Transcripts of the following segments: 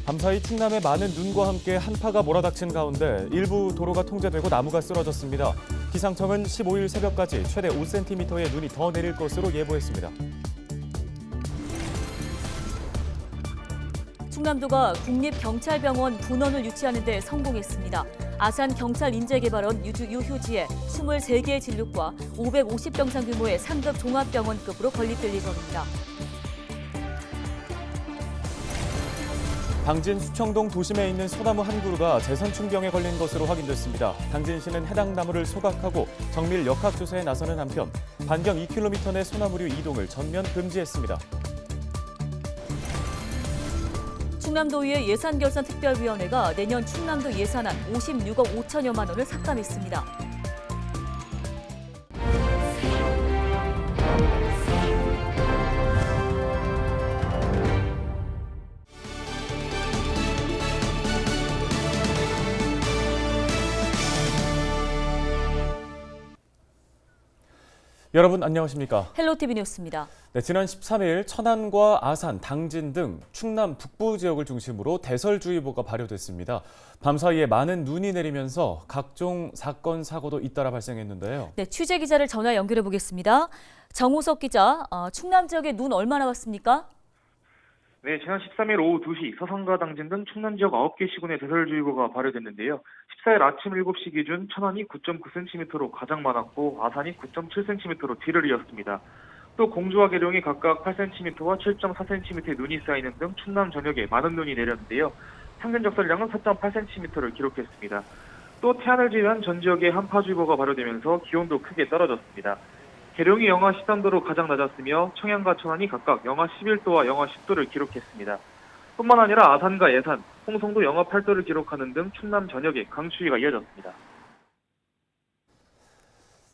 밤사이 충남에 많은 눈과 함께 한파가 몰아닥친 가운데 일부 도로가 통제되고 나무가 쓰러졌습니다. 기상청은 15일 새벽까지 최대 5cm의 눈이 더 내릴 것으로 예보했습니다. 충남도가 국립경찰병원 분원을 유치하는 데 성공했습니다. 아산경찰인재개발원 유휴지에 23개의 진료과 550병상 규모의 상급 종합병원급으로 건립될 예정입니다. 당진 수청동 도심에 있는 소나무 한 그루가 재선충병에 걸린 것으로 확인됐습니다. 당진시는 해당 나무를 소각하고 정밀 역학조사에 나서는 한편 반경 2km 내 소나무류 이동을 전면 금지했습니다. 충남도의회 예산결산특별위원회가 내년 충남도 예산안 56억 5천여만 원을 삭감했습니다. 여러분 안녕하십니까? 헬로티비 뉴스입니다. 네, 지난 13일 천안과 아산, 당진 등 충남 북부 지역을 중심으로 대설주의보가 발효됐습니다. 밤사이에 많은 눈이 내리면서 각종 사건, 사고도 잇따라 발생했는데요. 네, 취재 기자를 전화 연결해 보겠습니다. 정호석 기자, 충남 지역에 눈 얼마나 왔습니까? 네, 지난 13일 오후 2시 서산과 당진 등 충남 지역 9개 시군에 대설주의보가 발효됐는데요. 14일 아침 7시 기준 천안이 9.9cm로 가장 많았고 아산이 9.7cm로 뒤를 이었습니다. 또 공주와 계룡이 각각 8cm와 7.4cm의 눈이 쌓이는 등 충남 전역에 많은 눈이 내렸는데요. 평균 적설량은 4.8cm를 기록했습니다. 또 태안을 제외한 전 지역에 한파주의보가 발효되면서 기온도 크게 떨어졌습니다. 계룡이 영하 13도로 가장 낮았으며 청양과 천안이 각각 영하 11도와 영하 10도를 기록했습니다. 뿐만 아니라 아산과 예산, 홍성도 영하 8도를 기록하는 등 충남 전역에 강추위가 이어졌습니다.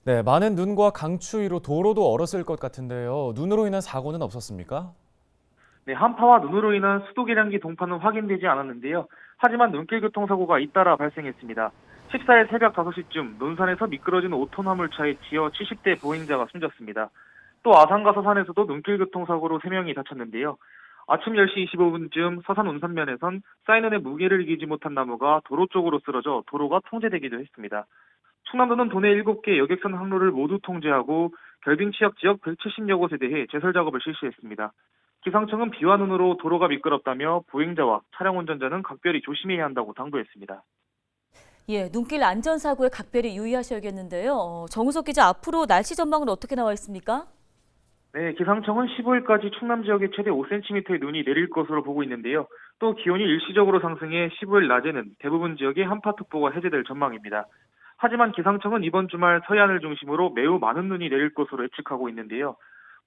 네, 많은 눈과 강추위로 도로도 얼었을 것 같은데요. 눈으로 인한 사고는 없었습니까? 네, 한파와 눈으로 인한 수도 계량기 동파는 확인되지 않았는데요. 하지만 눈길 교통사고가 잇따라 발생했습니다. 14일 새벽 5시쯤 논산에서 미끄러진 5톤 화물차에 치여 70대 보행자가 숨졌습니다. 또 아산과 서산에서도 눈길 교통사고로 3명이 다쳤는데요. 아침 10시 25분쯤 서산 운산면에선 사이렌의 무게를 이기지 못한 나무가 도로 쪽으로 쓰러져 도로가 통제되기도 했습니다. 충남도는 도내 7개 여객선 항로를 모두 통제하고 결빙 취약 지역 170여 곳에 대해 제설 작업을 실시했습니다. 기상청은 비와 눈으로 도로가 미끄럽다며 보행자와 차량 운전자는 각별히 조심해야 한다고 당부했습니다. 예, 눈길 안전사고에 각별히 유의하셔야겠는데요. 정우석 기자, 앞으로 날씨 전망은 어떻게 나와 있습니까? 네, 기상청은 15일까지 충남 지역에 최대 5cm의 눈이 내릴 것으로 보고 있는데요. 또 기온이 일시적으로 상승해 15일 낮에는 대부분 지역에 한파특보가 해제될 전망입니다. 하지만 기상청은 이번 주말 서해안을 중심으로 매우 많은 눈이 내릴 것으로 예측하고 있는데요.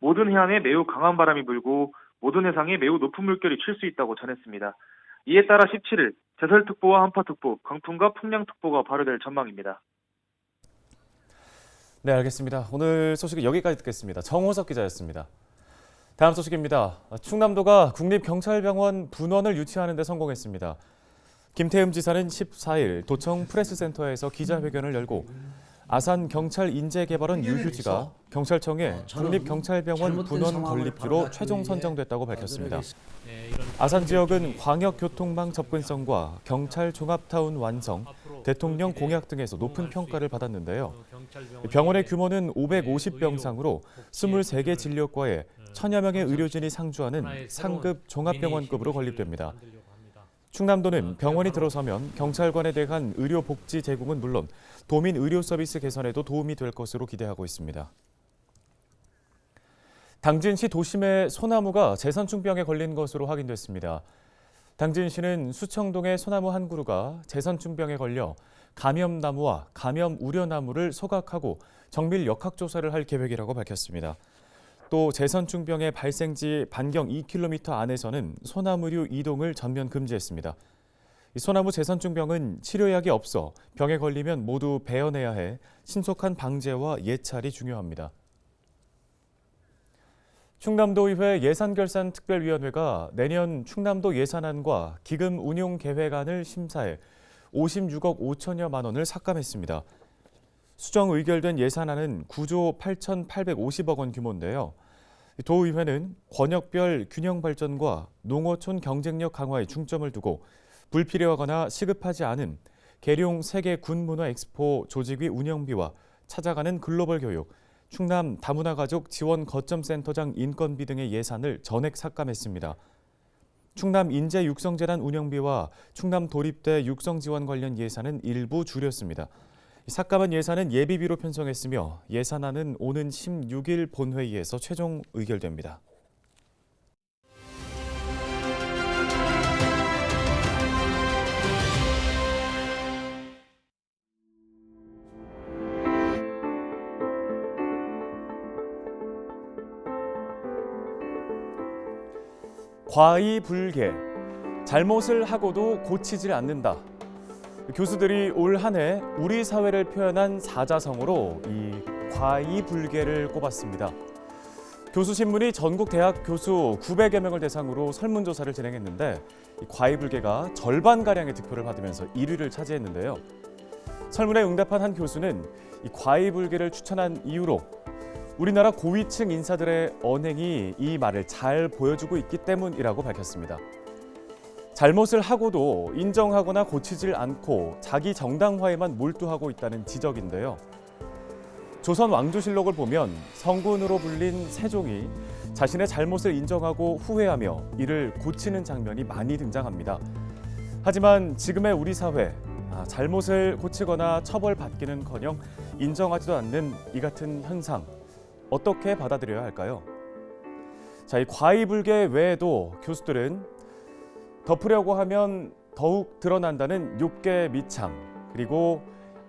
모든 해안에 매우 강한 바람이 불고 모든 해상에 매우 높은 물결이 칠 수 있다고 전했습니다. 이에 따라 17일 제설특보와 한파특보, 강풍과 풍량특보가 발효될 전망입니다. 네, 알겠습니다. 오늘 소식은 여기까지 듣겠습니다. 정호석 기자였습니다. 다음 소식입니다. 충남도가 국립경찰병원 분원을 유치하는 데 성공했습니다. 김태흠 지사는 14일 도청 프레스센터에서 기자회견을 열고 아산경찰인재개발원 유휴지가 경찰청에 국립경찰병원 분원 건립지로 최종 선정됐다고 밝혔습니다. 아산 지역은 광역교통망 접근성과 경찰 종합타운 완성, 대통령 공약 등에서 높은 평가를 받았는데요. 병원의 규모는 550병상으로 23개 진료과에 1000여 명의 의료진이 상주하는 상급 종합병원급으로 건립됩니다. 충남도는 병원이 들어서면 경찰관에 대한 의료 복지 제공은 물론 도민 의료 서비스 개선에도 도움이 될 것으로 기대하고 있습니다. 당진시 도심의 소나무가 재선충병에 걸린 것으로 확인됐습니다. 당진시는 수청동의 소나무 한 그루가 재선충병에 걸려 감염나무와 감염 우려나무를 소각하고 정밀 역학조사를 할 계획이라고 밝혔습니다. 또 재선충병의 발생지 반경 2km 안에서는 소나무류 이동을 전면 금지했습니다. 소나무 재선충병은 치료약이 없어 병에 걸리면 모두 베어내야 해 신속한 방제와 예찰이 중요합니다. 충남도의회 예산결산특별위원회가 내년 충남도 예산안과 기금 운용 계획안을 심사해 56억 5천여만 원을 삭감했습니다. 수정 의결된 예산안은 9조 8,850억 원 규모인데요. 도의회는 권역별 균형 발전과 농어촌 경쟁력 강화에 중점을 두고 불필요하거나 시급하지 않은 계룡 세계 군문화 엑스포 조직위 운영비와 찾아가는 글로벌 교육, 충남 다문화 가족 지원 거점센터장 인건비 등의 예산을 전액 삭감했습니다. 충남 인재 육성재단 운영비와 충남 도립대 육성 지원 관련 예산은 일부 줄였습니다. 삭감한 예산은 예비비로 편성했으며 예산안은 오는 16일 본회의에서 최종 의결됩니다. 과이불개, 잘못을 하고도 고치질 않는다. 교수들이 올 한 해 우리 사회를 표현한 사자성어로 이 과이불개를 꼽았습니다. 교수신문이 전국 대학 교수 900여 명을 대상으로 설문조사를 진행했는데 이 과이불개가 절반가량의 득표를 받으면서 1위를 차지했는데요. 설문에 응답한 한 교수는 이 과이불개를 추천한 이유로 우리나라 고위층 인사들의 언행이 이 말을 잘 보여주고 있기 때문이라고 밝혔습니다. 잘못을 하고도 인정하거나 고치질 않고 자기 정당화에만 몰두하고 있다는 지적인데요. 조선 왕조실록을 보면 성군으로 불린 세종이 자신의 잘못을 인정하고 후회하며 이를 고치는 장면이 많이 등장합니다. 하지만 지금의 우리 사회, 잘못을 고치거나 처벌받기는커녕 인정하지도 않는 이 같은 현상, 어떻게 받아들여야 할까요? 이 과이불개 외에도 교수들은 덮으려고 하면 더욱 드러난다는 욕계 미창, 그리고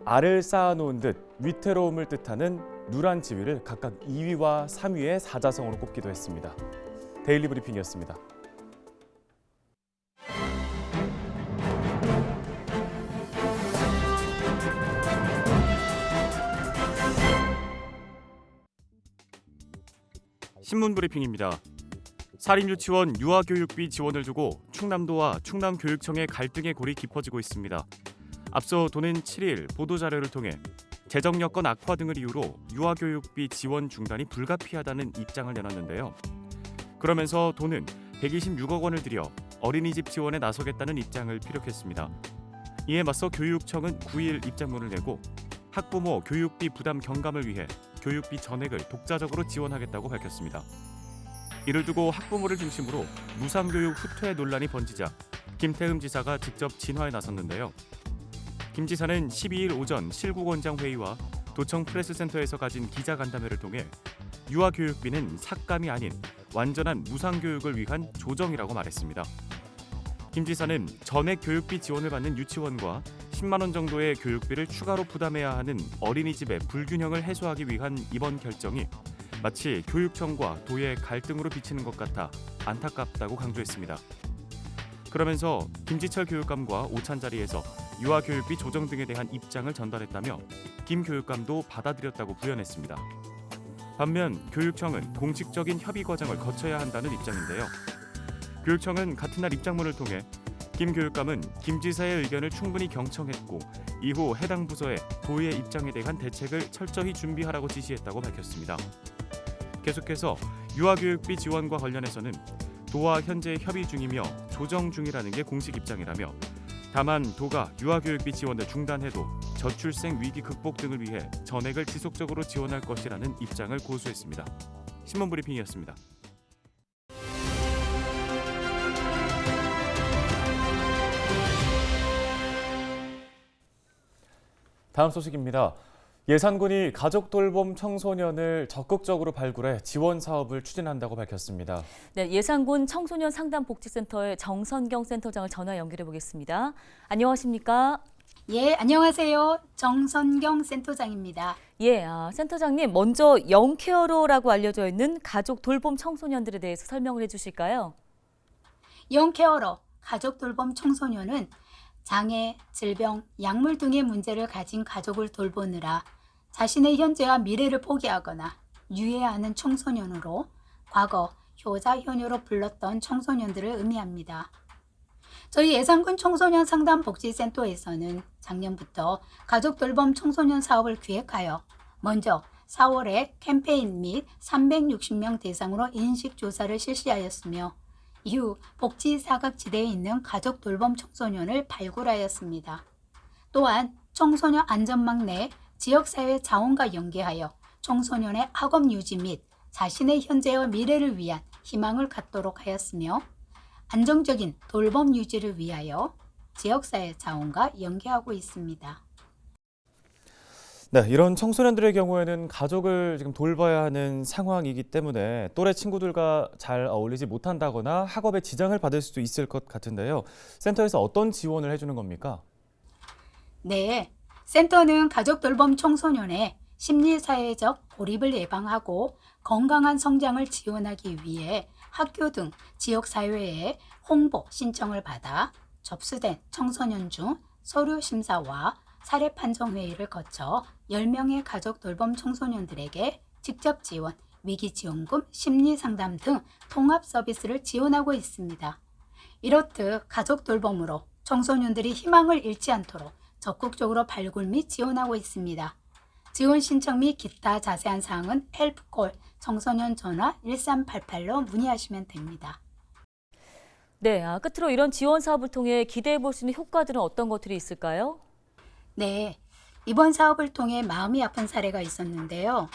알을 쌓아놓은 듯 위태로움을 뜻하는 누란 지위를 각각 2위와 3위의 사자성어로 꼽기도 했습니다. 데일리 브리핑이었습니다. 신문 브리핑입니다. 사립유치원 유아교육비 지원을 두고 충남도와 충남교육청의 갈등의 골이 깊어지고 있습니다. 앞서 도는 7일 보도자료를 통해 재정 여건 악화 등을 이유로 유아교육비 지원 중단이 불가피하다는 입장을 내놨는데요. 그러면서 도는 126억 원을 들여 어린이집 지원에 나서겠다는 입장을 피력했습니다. 이에 맞서 교육청은 9일 입장문을 내고 학부모 교육비 부담 경감을 위해 교육비 전액을 독자적으로 지원하겠다고 밝혔습니다. 이를 두고 학부모를 중심으로 무상교육 후퇴 논란이 번지자 김태흠 지사가 직접 진화에 나섰는데요. 김 지사는 12일 오전 실국원장 회의와 도청 프레스센터에서 가진 기자간담회를 통해 유아교육비는 삭감이 아닌 완전한 무상교육을 위한 조정이라고 말했습니다. 김 지사는 전액 교육비 지원을 받는 유치원과 10만 원 정도의 교육비를 추가로 부담해야 하는 어린이집의 불균형을 해소하기 위한 이번 결정이 마치 교육청과 도의 갈등으로 비치는 것 같아 안타깝다고 강조했습니다. 그러면서 김지철 교육감과 오찬 자리에서 유아교육비 조정 등에 대한 입장을 전달했다며 김 교육감도 받아들였다고 부연했습니다. 반면 교육청은 공식적인 협의 과정을 거쳐야 한다는 입장인데요. 교육청은 같은 날 입장문을 통해 김 교육감은 김 지사의 의견을 충분히 경청했고 이후 해당 부서에 도의 입장에 대한 대책을 철저히 준비하라고 지시했다고 밝혔습니다. 계속해서 유아교육비 지원과 관련해서는 도와 현재 협의 중이며 조정 중이라는 게 공식 입장이라며 다만 도가 유아교육비 지원을 중단해도 저출생 위기 극복 등을 위해 전액을 지속적으로 지원할 것이라는 입장을 고수했습니다. 신문 브리핑이었습니다. 다음 소식입니다. 예산군이 가족돌봄 청소년을 적극적으로 발굴해 지원 사업을 추진한다고 밝혔습니다. 네, 예산군 청소년 상담복지센터의 정선경 센터장을 전화 연결해 보겠습니다. 안녕하십니까? 예, 안녕하세요. 정선경 센터장입니다. 예, 센터장님, 먼저 영케어러라고 알려져 있는 가족 돌봄 청소년들에 대해서 설명을 해주실까요? 영케어러, 가족 돌봄 청소년은 장애, 질병, 약물 등의 문제를 가진 가족을 돌보느라 자신의 현재와 미래를 포기하거나 유예하는 청소년으로 과거 효자, 효녀로 불렀던 청소년들을 의미합니다. 저희 예산군 청소년 상담복지센터에서는 작년부터 가족 돌봄 청소년 사업을 기획하여 먼저 4월에 캠페인 및 360명 대상으로 인식조사를 실시하였으며 이후 복지 사각지대에 있는 가족 돌봄 청소년을 발굴하였습니다. 또한 청소년 안전망 내 지역사회 자원과 연계하여 청소년의 학업 유지 및 자신의 현재와 미래를 위한 희망을 갖도록 하였으며 안정적인 돌봄 유지를 위하여 지역사회 자원과 연계하고 있습니다. 네, 이런 청소년들의 경우에는 가족을 지금 돌봐야 하는 상황이기 때문에 또래 친구들과 잘 어울리지 못한다거나 학업에 지장을 받을 수도 있을 것 같은데요. 센터에서 어떤 지원을 해주는 겁니까? 네, 센터는 가족 돌봄 청소년의 심리사회적 고립을 예방하고 건강한 성장을 지원하기 위해 학교 등 지역사회에 홍보 신청을 받아 접수된 청소년 중 서류 심사와 사례 판정 회의를 거쳐 10명의 가족 돌봄 청소년들에게 직접 지원, 위기 지원금, 심리 상담 등 통합 서비스를 지원하고 있습니다. 이렇듯 가족 돌봄으로 청소년들이 희망을 잃지 않도록 적극적으로 발굴 및 지원하고 있습니다. 지원 신청 및 기타 자세한 사항은 헬프콜 청소년 전화 1388로 문의하시면 됩니다. 네, 끝으로 이런 지원 사업을 통해 기대해 볼 수 있는 효과들은 어떤 것들이 있을까요? 네, 이번 사업을 통해 마음이 아픈 사례가 있었는데요.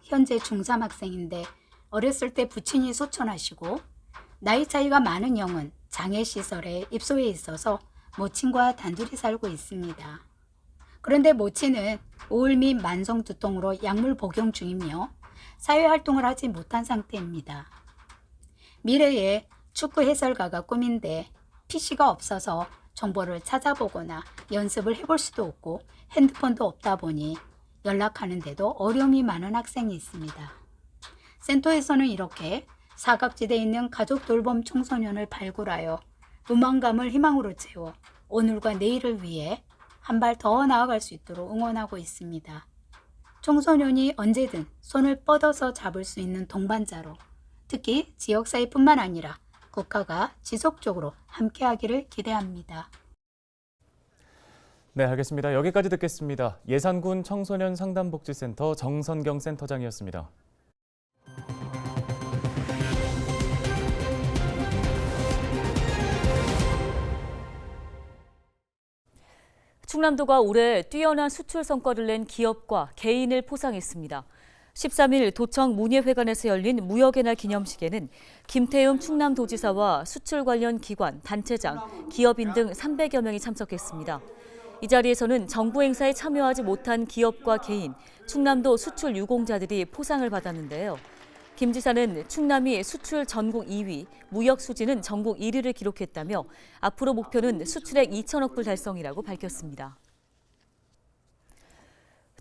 현재 중3 학생인데 어렸을 때 부친이 소천하시고 나이 차이가 많은 형은 장애시설에 입소해 있어서 모친과 단둘이 살고 있습니다. 그런데 모친은 우울 및 만성 두통으로 약물 복용 중이며 사회활동을 하지 못한 상태입니다. 미래에 축구 해설가가 꿈인데 PC가 없어서 정보를 찾아보거나 연습을 해볼 수도 없고 핸드폰도 없다 보니 연락하는데도 어려움이 많은 학생이 있습니다. 센터에서는 이렇게 사각지대에 있는 가족 돌봄 청소년을 발굴하여 무망감을 희망으로 채워 오늘과 내일을 위해 한 발 더 나아갈 수 있도록 응원하고 있습니다. 청소년이 언제든 손을 뻗어서 잡을 수 있는 동반자로 특히 지역사회뿐만 아니라 국가가 지속적으로 함께하기를 기대합니다. 네, 알겠습니다. 여기까지 듣겠습니다. 예산군 청소년 상담복지센터 정선경 센터장이었습니다. 충남도가 올해 뛰어난 수출 성과를 낸 기업과 개인을 포상했습니다. 13일 도청 문예회관에서 열린 무역의 날 기념식에는 김태흠 충남도지사와 수출 관련 기관, 단체장, 기업인 등 300여 명이 참석했습니다. 이 자리에서는 정부 행사에 참여하지 못한 기업과 개인, 충남도 수출 유공자들이 포상을 받았는데요. 김 지사는 충남이 수출 전국 2위, 무역 수지는 전국 1위를 기록했다며 앞으로 목표는 수출액 2천억 불 달성이라고 밝혔습니다.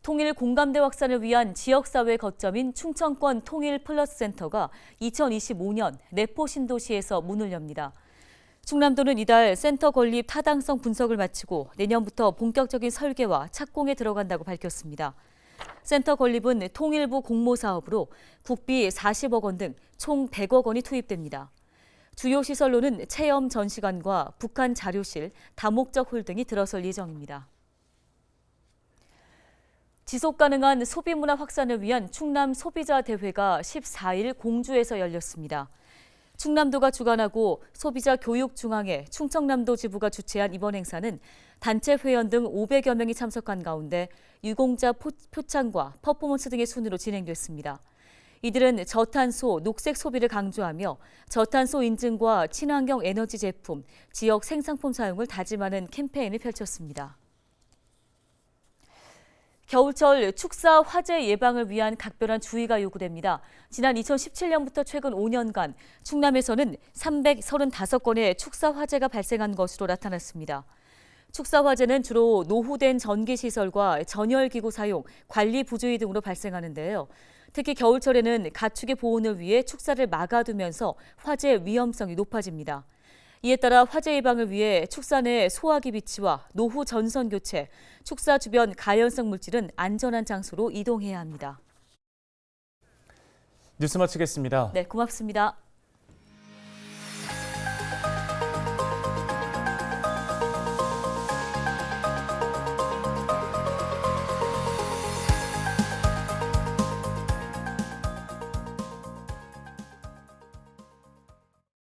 통일 공감대 확산을 위한 지역사회 거점인 충청권 통일 플러스 센터가 2025년 내포 신도시에서 문을 엽니다. 충남도는 이달 센터 건립 타당성 분석을 마치고 내년부터 본격적인 설계와 착공에 들어간다고 밝혔습니다. 센터 건립은 통일부 공모 사업으로 국비 40억 원 등 총 100억 원이 투입됩니다. 주요 시설로는 체험 전시관과 북한 자료실, 다목적 홀 등이 들어설 예정입니다. 지속 가능한 소비 문화 확산을 위한 충남 소비자 대회가 14일 공주에서 열렸습니다. 충남도가 주관하고 소비자교육중앙회 충청남도 지부가 주최한 이번 행사는 단체 회원 등 500여 명이 참석한 가운데 유공자 표창과 퍼포먼스 등의 순으로 진행됐습니다. 이들은 저탄소, 녹색 소비를 강조하며 저탄소 인증과 친환경 에너지 제품, 지역 생산품 사용을 다짐하는 캠페인을 펼쳤습니다. 겨울철 축사 화재 예방을 위한 각별한 주의가 요구됩니다. 지난 2017년부터 최근 5년간 충남에서는 335건의 축사 화재가 발생한 것으로 나타났습니다. 축사 화재는 주로 노후된 전기시설과 전열기구 사용, 관리 부주의 등으로 발생하는데요. 특히 겨울철에는 가축의 보온을 위해 축사를 막아두면서 화재 위험성이 높아집니다. 이에 따라 화재 예방을 위해 축사 내 소화기 비치와 노후 전선 교체, 축사 주변 가연성 물질은 안전한 장소로 이동해야 합니다. 뉴스 마치겠습니다. 네, 고맙습니다.